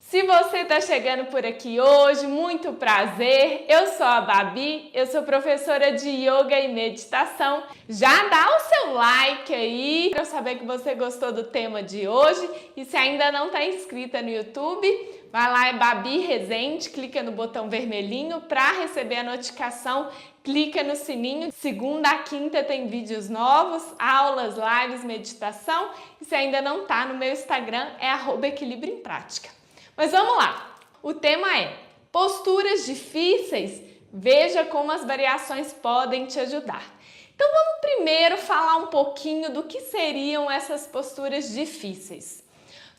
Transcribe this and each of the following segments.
Se você está chegando por aqui hoje, muito prazer. Eu sou a Babi, eu sou professora de yoga e meditação. Já dá o seu like aí para eu saber que você gostou do tema de hoje. E se ainda não está inscrita no YouTube, vai lá, é Babi Rezende, clica no botão vermelhinho para receber a notificação. Clica no sininho. Segunda a quinta tem vídeos novos, aulas, lives, meditação. E se ainda não está no meu Instagram, é @equilíbrio em prática. Mas vamos lá, o tema é posturas difíceis, veja como as variações podem te ajudar. Então vamos primeiro falar um pouquinho do que seriam essas posturas difíceis.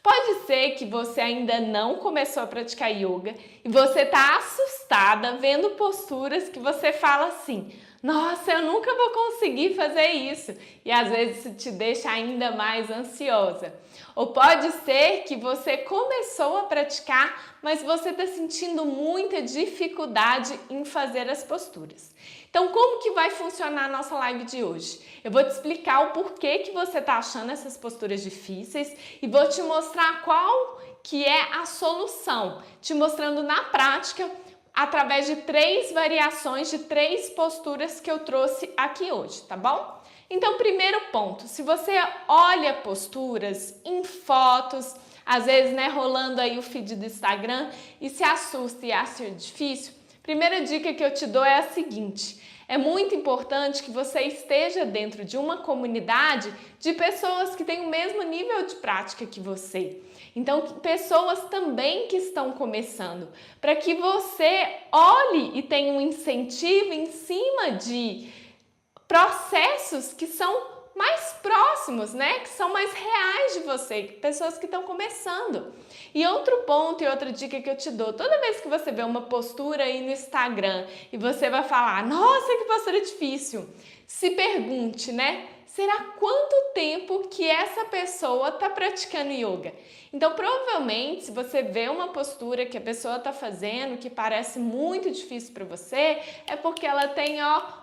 Pode ser que você ainda não começou a praticar yoga e você está assustada vendo posturas que você fala assim: nossa, eu nunca vou conseguir fazer isso. E às vezes isso te deixa ainda mais ansiosa. Ou pode ser que você começou a praticar, mas você está sentindo muita dificuldade em fazer as posturas. Então, como que vai funcionar a nossa live de hoje? Eu vou te explicar o porquê que você está achando essas posturas difíceis e vou te mostrar qual que é a solução, te mostrando na prática através de 3 variações de 3 posturas que eu trouxe aqui hoje, tá bom? Então, primeiro ponto, se você olha posturas em fotos, às vezes, rolando aí o feed do Instagram e se assusta e acha difícil, primeira dica que eu te dou é a seguinte: é muito importante que você esteja dentro de uma comunidade de pessoas que têm o mesmo nível de prática que você. Então, pessoas também que estão começando, para que você olhe e tenha um incentivo em cima de processos que são mais próximos, que são mais reais de você, pessoas que estão começando. E outro ponto e outra dica que eu te dou, toda vez que você vê uma postura aí no Instagram e você vai falar: nossa, que postura difícil, se pergunte, será quanto tempo que essa pessoa está praticando yoga? Então, provavelmente, se você vê uma postura que a pessoa está fazendo que parece muito difícil para você, é porque ela tem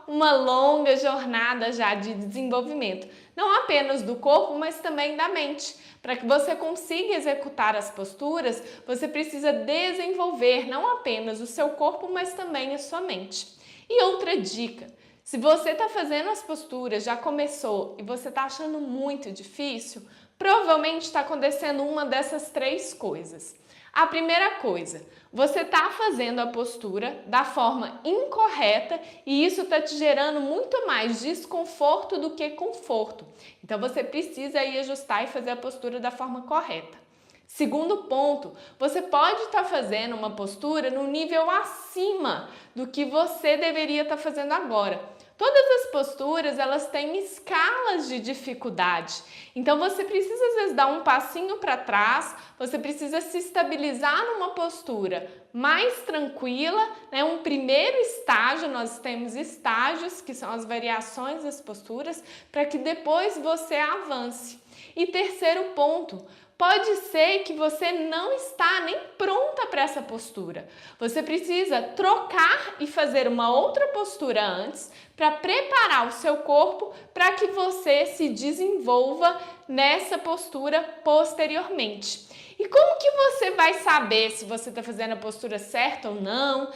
uma longa jornada já de desenvolvimento. Não apenas do corpo, mas também da mente. Para que você consiga executar as posturas, você precisa desenvolver não apenas o seu corpo, mas também a sua mente. E outra dica: se você está fazendo as posturas, já começou e você está achando muito difícil, provavelmente está acontecendo uma dessas 3 coisas. A primeira coisa, você está fazendo a postura da forma incorreta e isso está te gerando muito mais desconforto do que conforto. Então você precisa aí ajustar e fazer a postura da forma correta. Segundo ponto, você pode estar fazendo uma postura no nível acima do que você deveria estar fazendo agora. Todas as posturas, elas têm escalas de dificuldade. Então você precisa às vezes dar um passinho para trás, você precisa se estabilizar numa postura mais tranquila, um primeiro estágio, nós temos estágios que são as variações das posturas, para que depois você avance. E terceiro ponto, pode ser que você não está nem pronta para essa postura. Você precisa trocar e fazer uma outra postura antes para preparar o seu corpo para que você se desenvolva nessa postura posteriormente. E como que você vai saber se você está fazendo a postura certa ou não,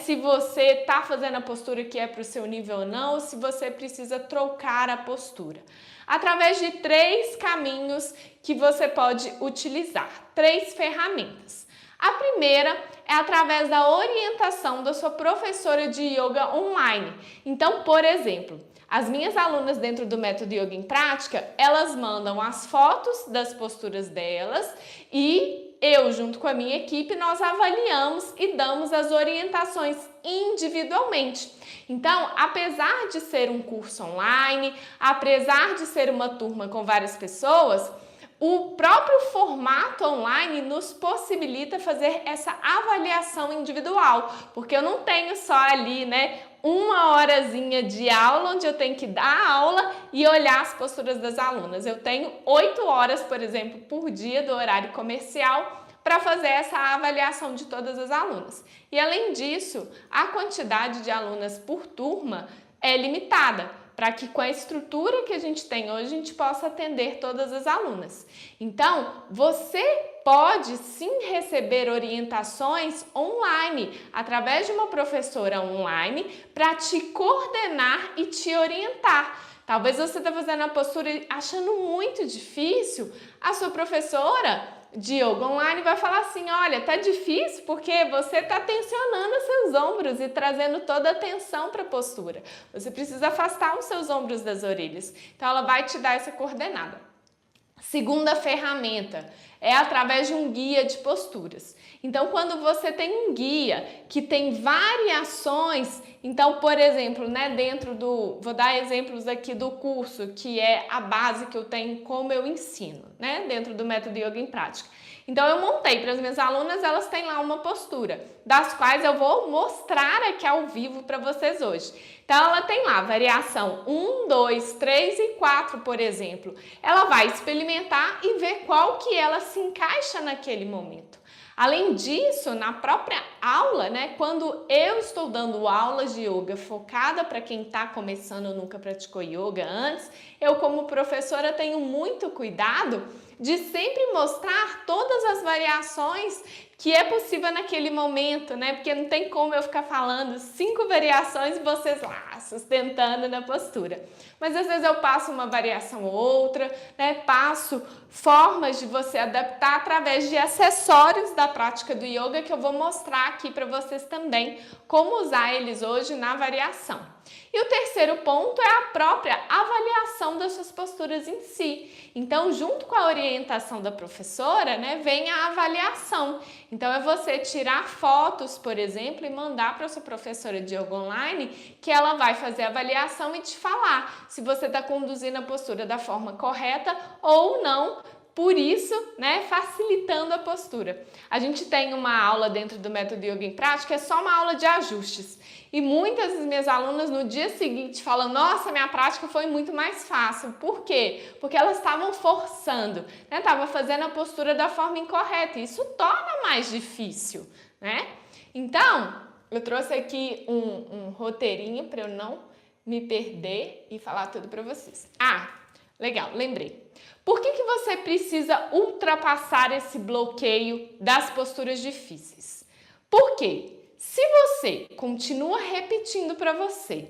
se você está fazendo a postura que é para o seu nível ou não, ou se você precisa trocar a postura? Através de 3 caminhos que você pode utilizar, 3 ferramentas. A primeira é através da orientação da sua professora de yoga online. Então, por exemplo, as minhas alunas dentro do método Yoga em Prática, elas mandam as fotos das posturas delas e eu, junto com a minha equipe, nós avaliamos e damos as orientações individualmente. Então, apesar de ser um curso online, apesar de ser uma turma com várias pessoas, o próprio formato online nos possibilita fazer essa avaliação individual, porque eu não tenho só ali, uma horazinha de aula onde eu tenho que dar a aula e olhar as posturas das alunas. Eu tenho 8 horas, por exemplo, por dia do horário comercial para fazer essa avaliação de todas as alunas. E além disso, a quantidade de alunas por turma é limitada, para que com a estrutura que a gente tem hoje, a gente possa atender todas as alunas. Então, você pode sim receber orientações online, através de uma professora online, para te coordenar e te orientar. Talvez você está fazendo a postura e achando muito difícil, a sua professora de yoga online vai falar assim, olha, tá difícil porque você está tensionando os seus ombros e trazendo toda a tensão para a postura. Você precisa afastar os seus ombros das orelhas. Então ela vai te dar essa coordenada. Segunda ferramenta é através de um guia de posturas. Então, quando você tem um guia que tem variações, então, por exemplo, né, vou dar exemplos aqui do curso, que é a base que eu tenho como eu ensino, né, dentro do método Yoga em Prática. Então, eu montei para as minhas alunas, elas têm lá uma postura, das quais eu vou mostrar aqui ao vivo para vocês hoje. Então, ela tem lá variação 1, 2, 3 e 4, por exemplo. Ela vai experimentar e ver qual que ela se encaixa naquele momento. Além disso, na própria aula, né, quando eu estou dando aulas de yoga focada para quem está começando ou nunca praticou yoga antes, eu como professora tenho muito cuidado de sempre mostrar todas as variações que é possível naquele momento, né? Porque não tem como eu ficar falando 5 variações e vocês lá sustentando na postura. Mas às vezes eu passo uma variação ou outra, né? Passo formas de você adaptar através de acessórios da prática do yoga que eu vou mostrar aqui para vocês também como usar eles hoje na variação. E o terceiro ponto é a própria avaliação das suas posturas em si. Então, junto com a orientação da professora, né, vem a avaliação. Então, é você tirar fotos, por exemplo, e mandar para a sua professora de yoga online, que ela vai fazer a avaliação e te falar se você está conduzindo a postura da forma correta ou não. Por isso, né, facilitando a postura. A gente tem uma aula dentro do método Yoga em Prática, é só uma aula de ajustes. E muitas das minhas alunas no dia seguinte falam, nossa, minha prática foi muito mais fácil. Por quê? Porque elas estavam forçando, né? Estavam fazendo a postura da forma incorreta. E isso torna mais difícil, né? Então, eu trouxe aqui um roteirinho para eu não me perder e falar tudo para vocês. Legal, lembrei. Por que você precisa ultrapassar esse bloqueio das posturas difíceis? Por quê? Se você continua repetindo para você,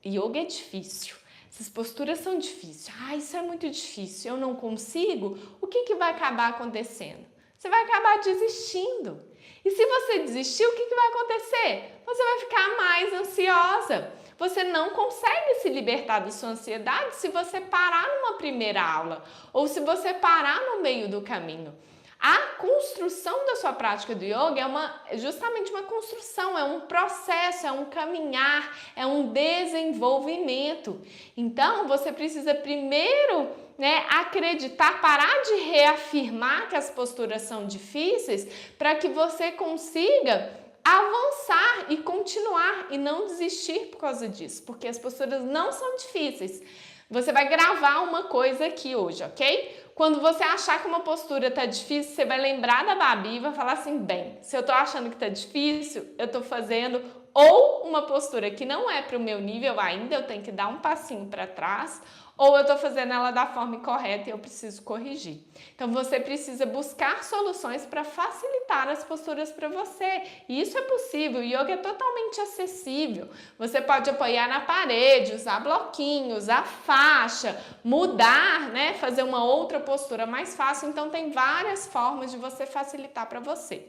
yoga é difícil, essas posturas são difíceis, isso é muito difícil, eu não consigo, o que vai acabar acontecendo? Você vai acabar desistindo. E se você desistir, o que vai acontecer? Você vai ficar mais ansiosa. Você não consegue se libertar da sua ansiedade se você parar numa primeira aula ou se você parar no meio do caminho. A construção da sua prática do yoga é justamente uma construção, é um processo, é um caminhar, é um desenvolvimento. Então, você precisa primeiro, né, acreditar, parar de reafirmar que as posturas são difíceis para que você consiga avançar e continuar e não desistir por causa disso, porque as posturas não são difíceis. Você vai gravar uma coisa aqui hoje, ok? Quando você achar que uma postura tá difícil, você vai lembrar da Babi e vai falar assim, bem, se eu tô achando que tá difícil, eu tô fazendo ou uma postura que não é para o meu nível ainda, eu tenho que dar um passinho para trás, ou eu estou fazendo ela da forma incorreta e eu preciso corrigir. Então, você precisa buscar soluções para facilitar as posturas para você. E isso é possível, o yoga é totalmente acessível. Você pode apoiar na parede, usar bloquinho, usar faixa, mudar, né? Fazer uma outra postura mais fácil. Então, tem várias formas de você facilitar para você.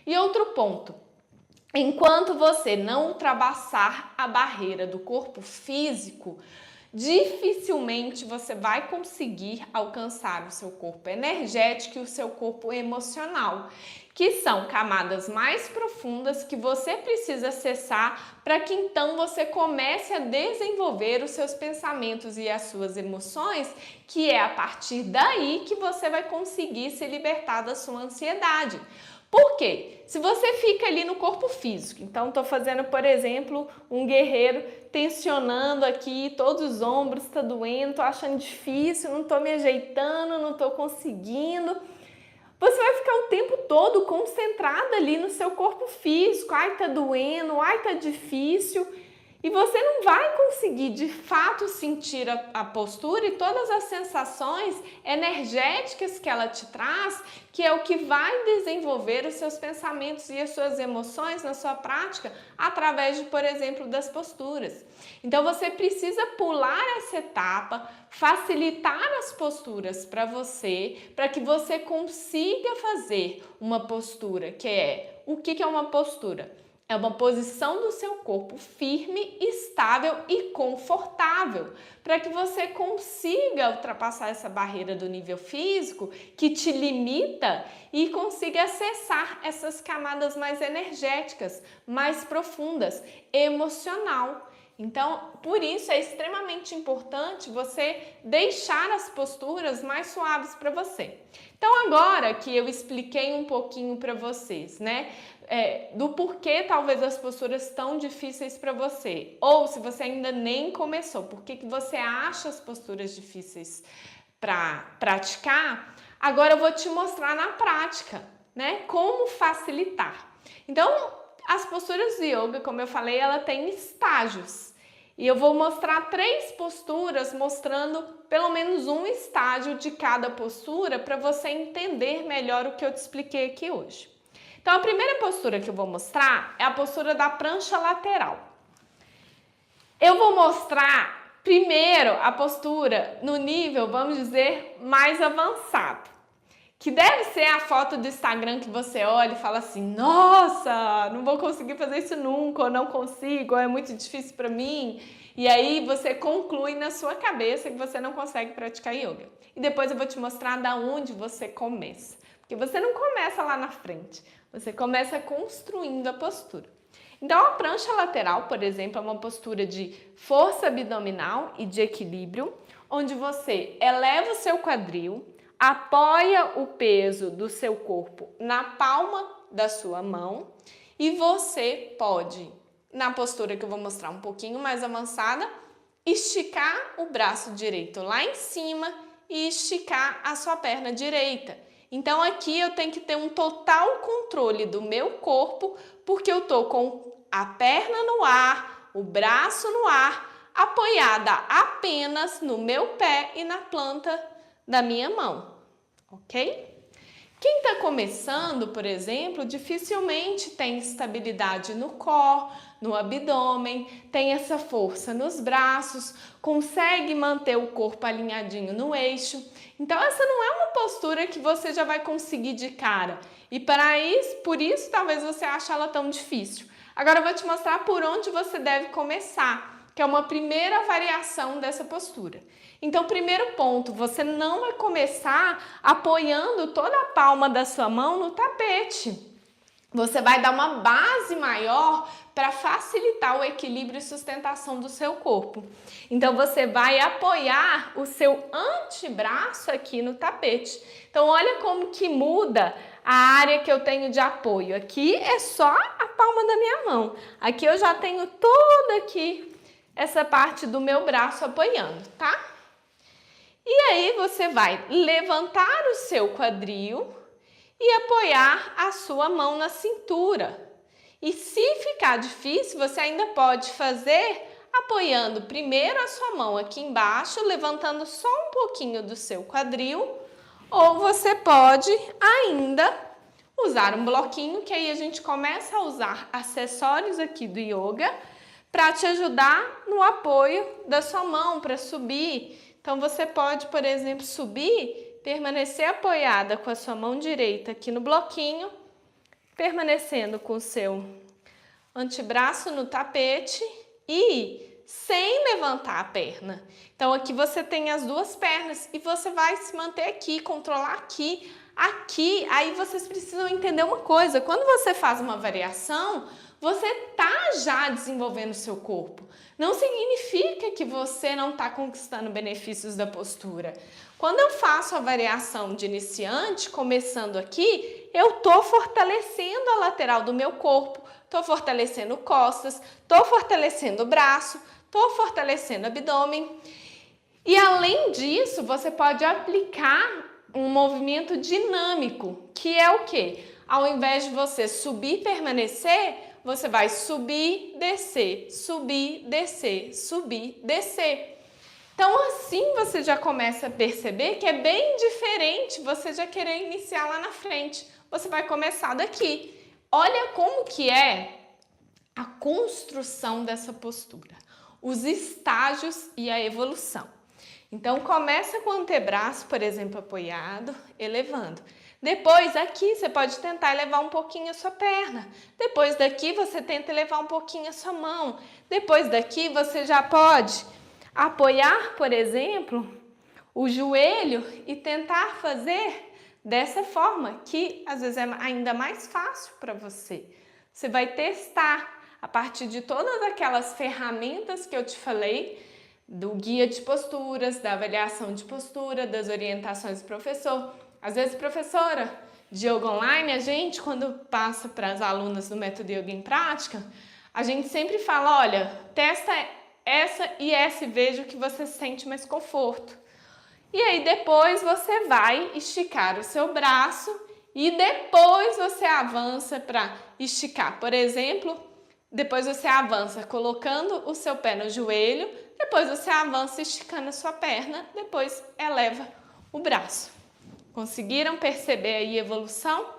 E outro ponto. Enquanto você não ultrapassar a barreira do corpo físico, dificilmente você vai conseguir alcançar o seu corpo energético e o seu corpo emocional, que são camadas mais profundas que você precisa acessar para que então você comece a desenvolver os seus pensamentos e as suas emoções, que é a partir daí que você vai conseguir se libertar da sua ansiedade. Por quê? Se você fica ali no corpo físico, então estou fazendo, por exemplo, um guerreiro tensionando aqui, todos os ombros, está doendo, estou achando difícil, não estou me ajeitando, não estou conseguindo. Você vai ficar o tempo todo concentrada ali no seu corpo físico, tá doendo, tá difícil. E você não vai conseguir de fato sentir a postura e todas as sensações energéticas que ela te traz, que é o que vai desenvolver os seus pensamentos e as suas emoções na sua prática através de, por exemplo, das posturas. Então você precisa pular essa etapa, facilitar as posturas para você, para que você consiga fazer uma postura, que é, o que é uma postura? É uma posição do seu corpo firme, estável e confortável, para que você consiga ultrapassar essa barreira do nível físico que te limita e consiga acessar essas camadas mais energéticas, mais profundas, emocional. Então, por isso é extremamente importante você deixar as posturas mais suaves para você. Então, agora que eu expliquei um pouquinho para vocês, né, do porquê talvez as posturas tão difíceis para você, ou se você ainda nem começou, por que você acha as posturas difíceis para praticar, agora eu vou te mostrar na prática, né, como facilitar. Então, as posturas de yoga, como eu falei, ela tem estágios. E eu vou mostrar 3 posturas, mostrando pelo menos um estágio de cada postura para você entender melhor o que eu te expliquei aqui hoje. Então, a primeira postura que eu vou mostrar é a postura da prancha lateral. Eu vou mostrar primeiro a postura no nível, vamos dizer, mais avançado. Que deve ser a foto do Instagram que você olha e fala assim, nossa, não vou conseguir fazer isso nunca, ou não consigo, ou é muito difícil para mim. E aí você conclui na sua cabeça que você não consegue praticar yoga. E depois eu vou te mostrar da onde você começa. Porque você não começa lá na frente, você começa construindo a postura. Então a prancha lateral, por exemplo, é uma postura de força abdominal e de equilíbrio, onde você eleva o seu quadril, apoia o peso do seu corpo na palma da sua mão e você pode, na postura que eu vou mostrar um pouquinho mais avançada, esticar o braço direito lá em cima e esticar a sua perna direita. Então aqui eu tenho que ter um total controle do meu corpo, porque eu tô com a perna no ar, o braço no ar, apoiada apenas no meu pé e na planta da minha mão, ok? Quem está começando, por exemplo, dificilmente tem estabilidade no core, no abdômen, tem essa força nos braços, consegue manter o corpo alinhadinho no eixo. Então essa não é uma postura que você já vai conseguir de cara. E por isso talvez você ache ela tão difícil. Agora eu vou te mostrar por onde você deve começar, que é uma primeira variação dessa postura. Então, primeiro ponto, você não vai começar apoiando toda a palma da sua mão no tapete. Você vai dar uma base maior para facilitar o equilíbrio e sustentação do seu corpo. Então, você vai apoiar o seu antebraço aqui no tapete. Então, olha como que muda a área que eu tenho de apoio. Aqui é só a palma da minha mão. Aqui eu já tenho toda aqui essa parte do meu braço apoiando, tá? E aí você vai levantar o seu quadril e apoiar a sua mão na cintura. E se ficar difícil, você ainda pode fazer apoiando primeiro a sua mão aqui embaixo, levantando só um pouquinho do seu quadril, ou você pode ainda usar um bloquinho, que aí a gente começa a usar acessórios aqui do yoga para te ajudar no apoio da sua mão, para subir. Então, você pode, por exemplo, subir, permanecer apoiada com a sua mão direita aqui no bloquinho, permanecendo com o seu antebraço no tapete e sem levantar a perna. Então, aqui você tem as duas pernas e você vai se manter aqui, controlar aqui, aqui. Aí vocês precisam entender uma coisa, quando você faz uma variação, você está já desenvolvendo o seu corpo. Não significa que você não está conquistando benefícios da postura. Quando eu faço a variação de iniciante, começando aqui, eu estou fortalecendo a lateral do meu corpo, estou fortalecendo costas, estou fortalecendo o braço, estou fortalecendo o abdômen. E além disso, você pode aplicar um movimento dinâmico, que é o quê? Ao invés de você subir e permanecer, você vai subir, descer, subir, descer, subir, descer. Então assim você já começa a perceber que é bem diferente você já querer iniciar lá na frente. Você vai começar daqui. Olha como que é a construção dessa postura, os estágios e a evolução. Então começa com o antebraço, por exemplo, apoiado, elevando. Depois aqui você pode tentar elevar um pouquinho a sua perna. Depois daqui você tenta elevar um pouquinho a sua mão. Depois daqui você já pode apoiar, por exemplo, o joelho e tentar fazer dessa forma, que às vezes é ainda mais fácil para você. Você vai testar a partir de todas aquelas ferramentas que eu te falei, do guia de posturas, da avaliação de postura, das orientações do professor. Às vezes, professora de yoga online, a gente, quando passa para as alunas do método Yoga em Prática, a gente sempre fala, olha, testa essa e essa e veja o que você sente mais conforto. E aí depois você vai esticar o seu braço e depois você avança para esticar. Por exemplo, depois você avança colocando o seu pé no joelho, depois você avança esticando a sua perna, depois eleva o braço. Conseguiram perceber aí a evolução?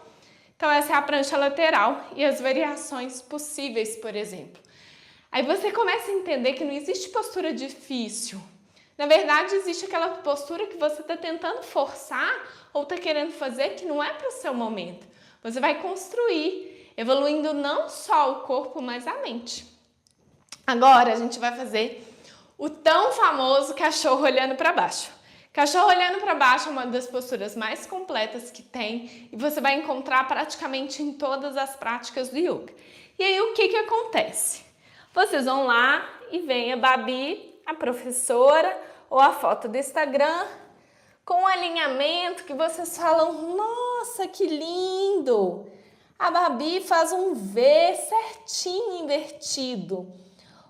Então essa é a prancha lateral e as variações possíveis, por exemplo. Aí você começa a entender que não existe postura difícil. Na verdade, existe aquela postura que você está tentando forçar ou está querendo fazer que não é para o seu momento. Você vai construir, evoluindo não só o corpo, mas a mente. Agora a gente vai fazer o tão famoso cachorro olhando para baixo. Cachorro olhando para baixo é uma das posturas mais completas que tem e você vai encontrar praticamente em todas as práticas do yoga. E aí o que acontece? Vocês vão lá e vem a Babi, a professora, ou a foto do Instagram com um alinhamento que vocês falam, nossa, que lindo! A Babi faz um V certinho invertido.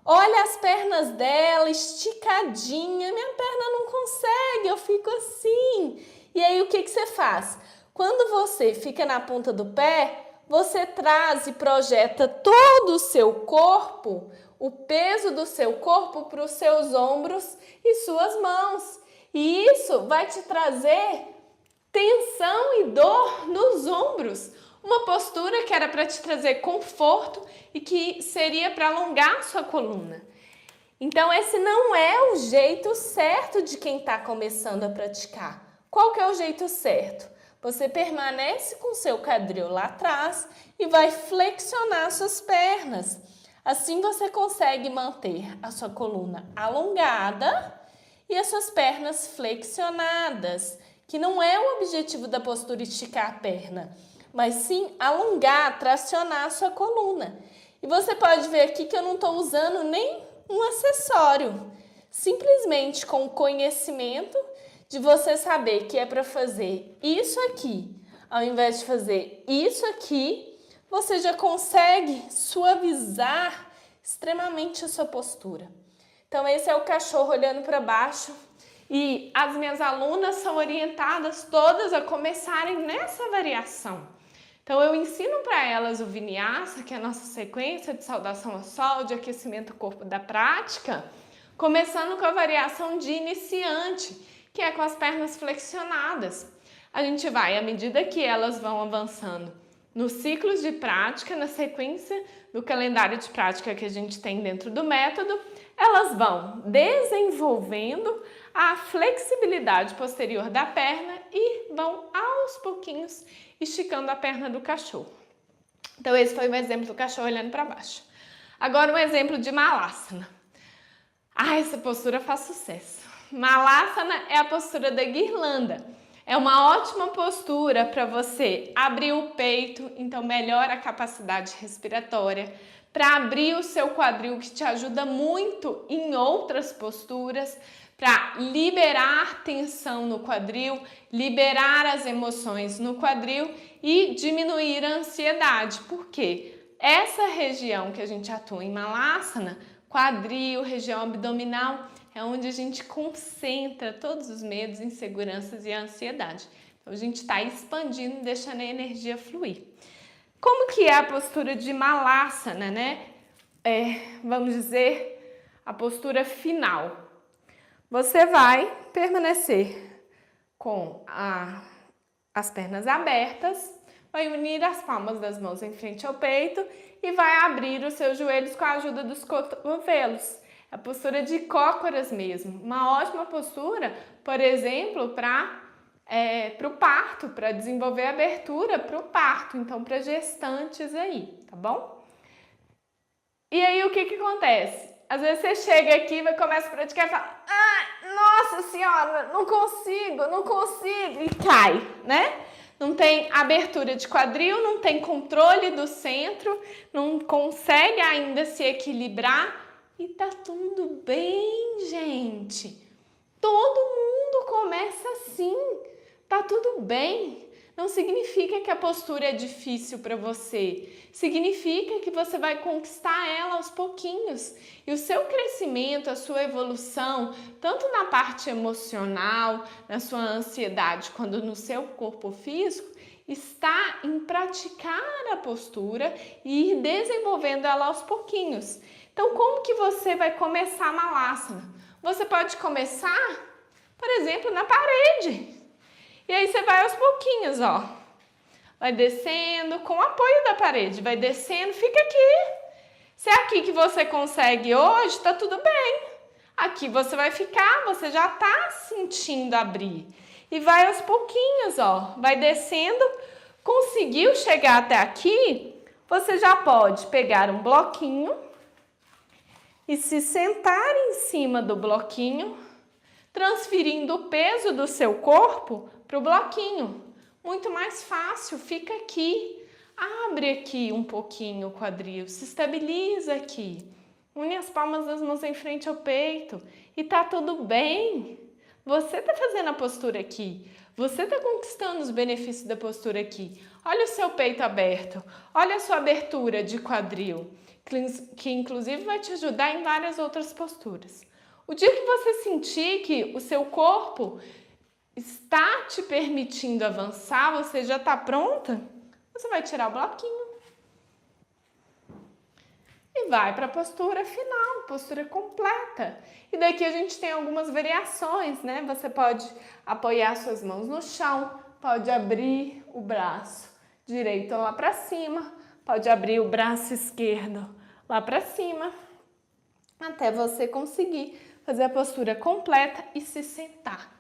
Olha as pernas dela esticadinha, minha perna não consegue, eu fico assim. E aí o que você faz? Quando você fica na ponta do pé, você traz e projeta todo o seu corpo, o peso do seu corpo para os seus ombros e suas mãos. E isso vai te trazer tensão e dor nos ombros. Uma postura que era para te trazer conforto e que seria para alongar a sua coluna. Então esse não é o jeito certo de quem está começando a praticar. Qual que é o jeito certo? Você permanece com o seu quadril lá atrás e vai flexionar suas pernas. Assim você consegue manter a sua coluna alongada e as suas pernas flexionadas, que não é o objetivo da postura esticar a perna, mas sim alongar, tracionar a sua coluna. E você pode ver aqui que eu não estou usando nem um acessório, simplesmente com o conhecimento de você saber que é para fazer isso aqui, ao invés de fazer isso aqui, você já consegue suavizar extremamente a sua postura. Então esse é o cachorro olhando para baixo e as minhas alunas são orientadas todas a começarem nessa variação. Então eu ensino para elas o Vinyasa, que é a nossa sequência de saudação ao sol, de aquecimento do corpo da prática, começando com a variação de iniciante, que é com as pernas flexionadas. A gente vai, à medida que elas vão avançando nos ciclos de prática, na sequência do calendário de prática que a gente tem dentro do método, elas vão desenvolvendo a flexibilidade posterior da perna e vão aos pouquinhos esticando a perna do cachorro. Então esse foi um exemplo do cachorro olhando para baixo. Agora um exemplo de Malasana. Essa postura faz sucesso. Malasana é a postura da guirlanda. É uma ótima postura para você abrir o peito, então melhora a capacidade respiratória, para abrir o seu quadril, que te ajuda muito em outras posturas, para liberar tensão no quadril, liberar as emoções no quadril e diminuir a ansiedade. Por quê? Essa região que a gente atua em Malasana, quadril, região abdominal, é onde a gente concentra todos os medos, inseguranças e a ansiedade. Então a gente está expandindo, deixando a energia fluir. Como que é a postura de Malasana, né? Vamos dizer, a postura final. Você vai permanecer com as pernas abertas, vai unir as palmas das mãos em frente ao peito e vai abrir os seus joelhos com a ajuda dos cotovelos. A postura de cócoras mesmo, uma ótima postura, por exemplo, para o parto, para desenvolver a abertura para o parto, então para gestantes aí, tá bom? E aí o que acontece? Às vezes você chega aqui, começa a praticar e fala: nossa senhora, não consigo, e cai, né? Não tem abertura de quadril, não tem controle do centro, não consegue ainda se equilibrar e tá tudo bem, gente. Todo mundo começa assim, tá tudo bem. Não significa que a postura é difícil para você, significa que você vai conquistar ela aos pouquinhos. E o seu crescimento, a sua evolução, tanto na parte emocional, na sua ansiedade, quanto no seu corpo físico, está em praticar a postura e ir desenvolvendo ela aos pouquinhos. Então, como que você vai começar a Malasana? Você pode começar, por exemplo, na parede. E aí você vai aos pouquinhos, ó. Vai descendo com o apoio da parede, vai descendo, fica aqui. Se é aqui que você consegue hoje, tá tudo bem. Aqui você vai ficar, você já tá sentindo abrir. E vai aos pouquinhos, ó. Vai descendo, conseguiu chegar até aqui, você já pode pegar um bloquinho e se sentar em cima do bloquinho, transferindo o peso do seu corpo para o bloquinho. Muito mais fácil, fica aqui, abre aqui um pouquinho o quadril, se estabiliza aqui, une as palmas das mãos em frente ao peito e tá tudo bem. Você tá fazendo a postura aqui, você tá conquistando os benefícios da postura aqui. Olha o seu peito aberto, olha a sua abertura de quadril, que inclusive vai te ajudar em várias outras posturas. O dia que você sentir que o seu corpo está te permitindo avançar, você já está pronta, você vai tirar o bloquinho e vai para a postura final, postura completa. E daqui a gente tem algumas variações, né? Você pode apoiar suas mãos no chão, pode abrir o braço direito lá para cima, pode abrir o braço esquerdo lá para cima, até você conseguir fazer a postura completa e se sentar.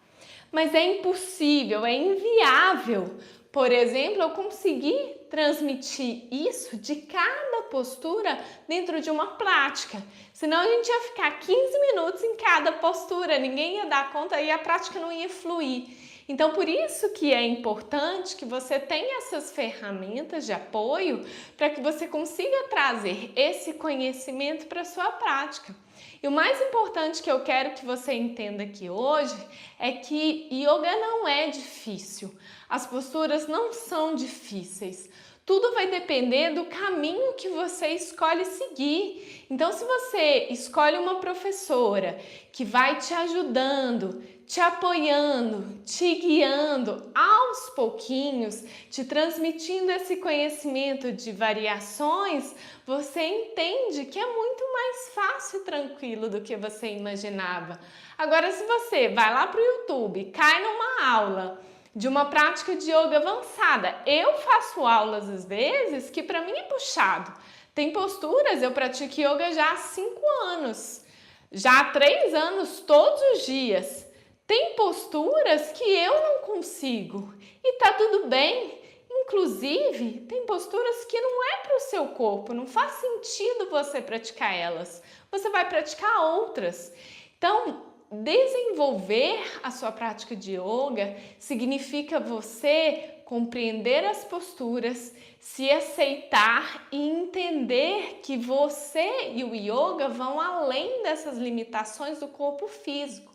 Mas é impossível, é inviável, por exemplo, eu conseguir transmitir isso de cada postura dentro de uma prática. Senão a gente ia ficar 15 minutos em cada postura, ninguém ia dar conta e a prática não ia fluir. Então, por isso que é importante que você tenha essas ferramentas de apoio para que você consiga trazer esse conhecimento para a sua prática. E o mais importante que eu quero que você entenda aqui hoje é que yoga não é difícil. As posturas não são difíceis. Tudo vai depender do caminho que você escolhe seguir. Então, se você escolhe uma professora que vai te ajudando, te apoiando, te guiando aos pouquinhos, te transmitindo esse conhecimento de variações, você entende que é muito mais fácil e tranquilo do que você imaginava. Agora, se você vai lá para o YouTube, cai numa aula de uma prática de yoga avançada, eu faço aulas às vezes que para mim é puxado. Tem posturas, eu pratico yoga já há 5 anos, já há 3 anos todos os dias. Tem posturas que eu não consigo e tá tudo bem. Inclusive, tem posturas que não é para o seu corpo, não faz sentido você praticar elas. Você vai praticar outras. Então, desenvolver a sua prática de yoga significa você compreender as posturas, se aceitar e entender que você e o yoga vão além dessas limitações do corpo físico.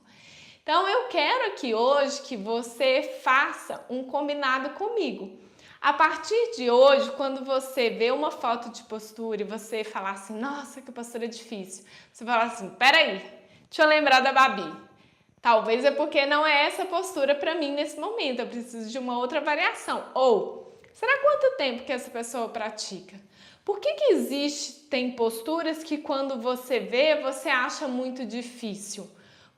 Então, eu quero aqui hoje que você faça um combinado comigo. A partir de hoje, quando você vê uma foto de postura e você falar assim, nossa, que postura difícil, você fala assim, peraí, deixa eu lembrar da Babi. Talvez é porque não é essa postura para mim nesse momento, eu preciso de uma outra variação. Ou, Será quanto tempo que essa pessoa pratica? Por que tem posturas que quando você vê, você acha muito difícil?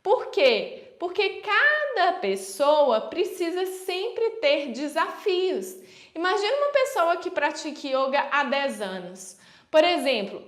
Por quê? Porque cada pessoa precisa sempre ter desafios. Imagina uma pessoa que pratica yoga há 10 anos. Por exemplo,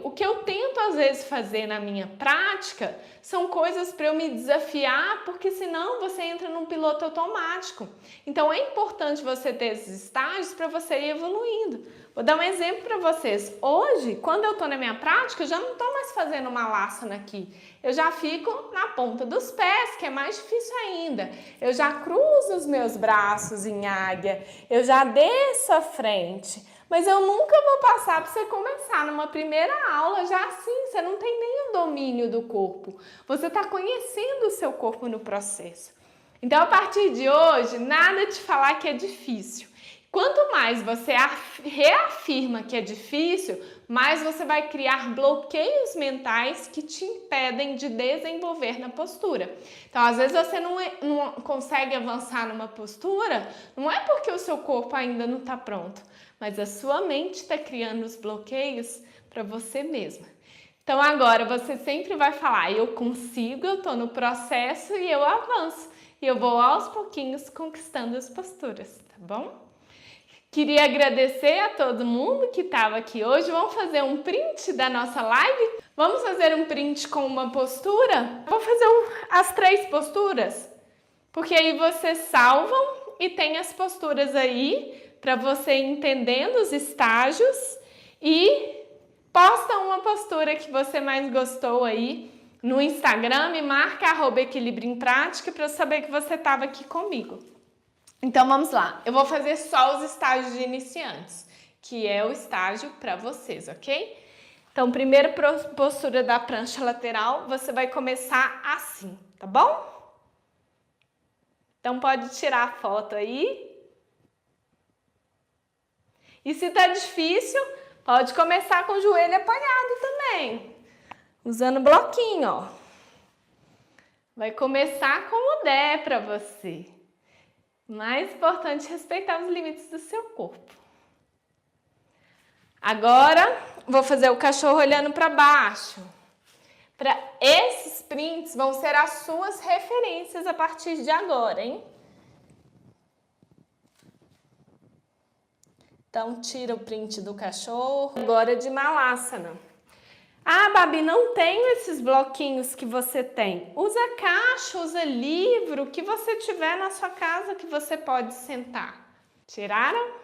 o que eu tento às vezes fazer na minha prática são coisas para eu me desafiar, porque senão você entra num piloto automático. Então é importante você ter esses estágios para você ir evoluindo. Vou dar um exemplo para vocês. Hoje, quando eu estou na minha prática, eu já não estou mais fazendo uma laçana aqui. Eu já fico na ponta dos pés, que é mais difícil ainda. Eu já cruzo os meus braços em águia, eu já desço à frente. Mas eu nunca vou passar para você começar numa primeira aula já assim, você não tem nem o domínio do corpo. Você está conhecendo o seu corpo no processo. Então, a partir de hoje, nada de falar que é difícil. Quanto mais você reafirma que é difícil, mais você vai criar bloqueios mentais que te impedem de desenvolver na postura. Então, às vezes você não consegue avançar numa postura, não é porque o seu corpo ainda não está pronto, mas a sua mente está criando os bloqueios para você mesma. Então, agora você sempre vai falar, eu consigo, eu estou no processo e eu avanço. E eu vou aos pouquinhos conquistando as posturas, tá bom? Queria agradecer a todo mundo que estava aqui hoje. Vamos fazer um print da nossa live? Vamos fazer um print com uma postura? Vou fazer as 3 posturas, porque aí vocês salvam e tem as posturas aí para você entendendo os estágios e posta uma postura que você mais gostou aí no Instagram e marca @equilíbrio em prática para eu saber que você estava aqui comigo. Então vamos lá, eu vou fazer só os estágios de iniciantes, que é o estágio para vocês, ok? Então, primeira postura da prancha lateral, você vai começar assim, tá bom? Então pode tirar a foto aí. E se tá difícil, pode começar com o joelho apoiado também, usando bloquinho, ó. Vai começar como der para você. Mais importante, respeitar os limites do seu corpo. Agora, vou fazer o cachorro olhando para baixo. Esses prints vão ser as suas referências a partir de agora, hein? Então, tira o print do cachorro. Agora de Malasana. Ah, Babi, não tenho esses bloquinhos que você tem. Usa caixa, usa livro, o que você tiver na sua casa que você pode sentar. Tiraram?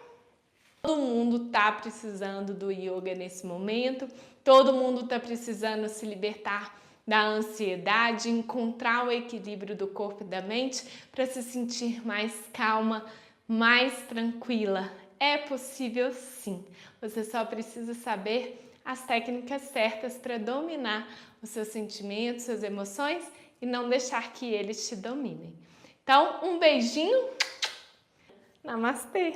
Todo mundo está precisando do yoga nesse momento. Todo mundo está precisando se libertar da ansiedade, encontrar o equilíbrio do corpo e da mente para se sentir mais calma, mais tranquila. É possível sim. Você só precisa saber as técnicas certas para dominar os seus sentimentos, suas emoções e não deixar que eles te dominem. Então, um beijinho. Namastê!